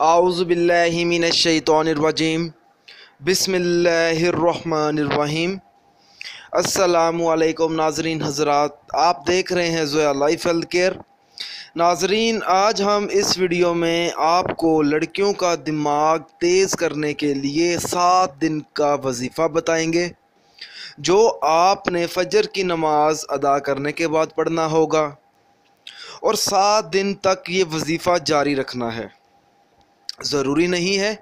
اعوذ باللہ من الشیطان الرجیم بسم اللہ الرحمن الرحیم۔ السلام علیکم ناظرین حضرات، آپ دیکھ رہے ہیں زویا لائف ہیلتھ کیئر۔ ناظرین، آج ہم اس ویڈیو میں آپ کو لڑکیوں کا دماغ تیز کرنے کے لیے 7 دن کا وظیفہ بتائیں گے، جو آپ نے فجر کی نماز ادا کرنے کے بعد پڑھنا ہوگا اور 7 دن تک یہ وظیفہ جاری رکھنا ہے۔ ضروری نہیں ہے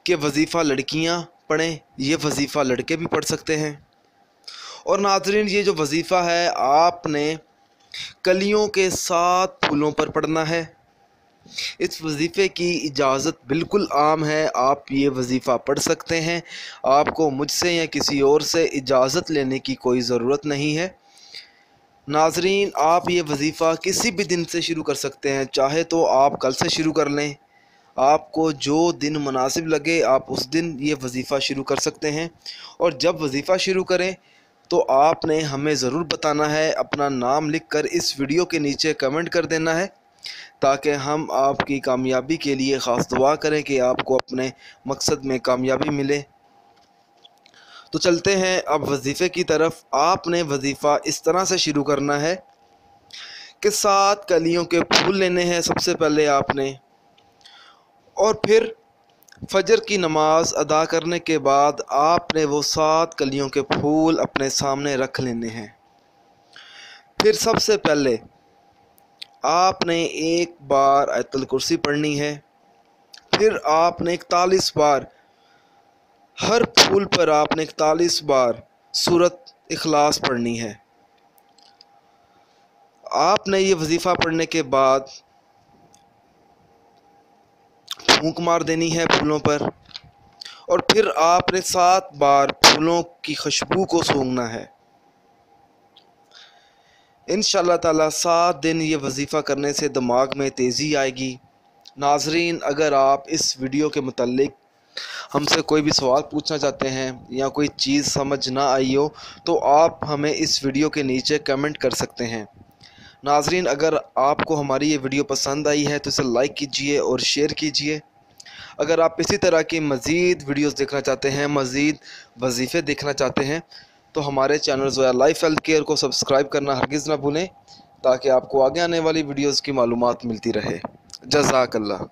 کہ وظیفہ لڑکیاں پڑھیں، یہ وظیفہ لڑکے بھی پڑھ سکتے ہیں۔ اور ناظرین، یہ جو وظیفہ ہے آپ نے کلیوں کے 7 پھولوں پر پڑھنا ہے۔ اس وظیفے کی اجازت بالکل عام ہے، آپ یہ وظیفہ پڑھ سکتے ہیں، آپ کو مجھ سے یا کسی اور سے اجازت لینے کی کوئی ضرورت نہیں ہے۔ ناظرین، آپ یہ وظیفہ کسی بھی دن سے شروع کر سکتے ہیں، چاہے تو آپ کل سے شروع کر لیں، آپ کو جو دن مناسب لگے آپ اس دن یہ وظیفہ شروع کر سکتے ہیں۔ اور جب وظیفہ شروع کریں تو آپ نے ہمیں ضرور بتانا ہے، اپنا نام لکھ کر اس ویڈیو کے نیچے کمنٹ کر دینا ہے، تاکہ ہم آپ کی کامیابی کے لیے خاص دعا کریں کہ آپ کو اپنے مقصد میں کامیابی ملے۔ تو چلتے ہیں اب وظیفے کی طرف۔ آپ نے وظیفہ اس طرح سے شروع کرنا ہے کہ 7 کلیوں کے پھول لینے ہیں سب سے پہلے آپ نے، اور پھر فجر کی نماز ادا کرنے کے بعد آپ نے وہ 7 کلیوں کے پھول اپنے سامنے رکھ لینے ہیں۔ پھر سب سے پہلے آپ نے 1 بار آیت الکرسی پڑھنی ہے، پھر آپ نے 41 بار، ہر پھول پر آپ نے 41 بار سورۃ اخلاص پڑھنی ہے۔ آپ نے یہ وظیفہ پڑھنے کے بعد پھونک مار دینی ہے پھولوں پر، اور پھر آپ نے 7 بار پھولوں کی خوشبو کو سونگھنا ہے۔ انشاءاللہ تعالیٰ 7 دن یہ وظیفہ کرنے سے دماغ میں تیزی آئے گی۔ ناظرین، اگر آپ اس ویڈیو کے متعلق ہم سے کوئی بھی سوال پوچھنا چاہتے ہیں یا کوئی چیز سمجھ نہ آئی ہو تو آپ ہمیں اس ویڈیو کے نیچے کمنٹ کر سکتے ہیں۔ ناظرین، اگر آپ کو ہماری یہ ویڈیو پسند آئی ہے تو اسے لائک کیجئے اور شیئر کیجئے۔ اگر آپ اسی طرح کی مزید ویڈیوز دیکھنا چاہتے ہیں، مزید وظیفے دیکھنا چاہتے ہیں، تو ہمارے channel Zoya life health care کو سبسکرائب کرنا ہرگز نہ بھولیں، تاکہ آپ کو آگے آنے والی ویڈیوز کی معلومات ملتی رہے۔ جزاک اللہ۔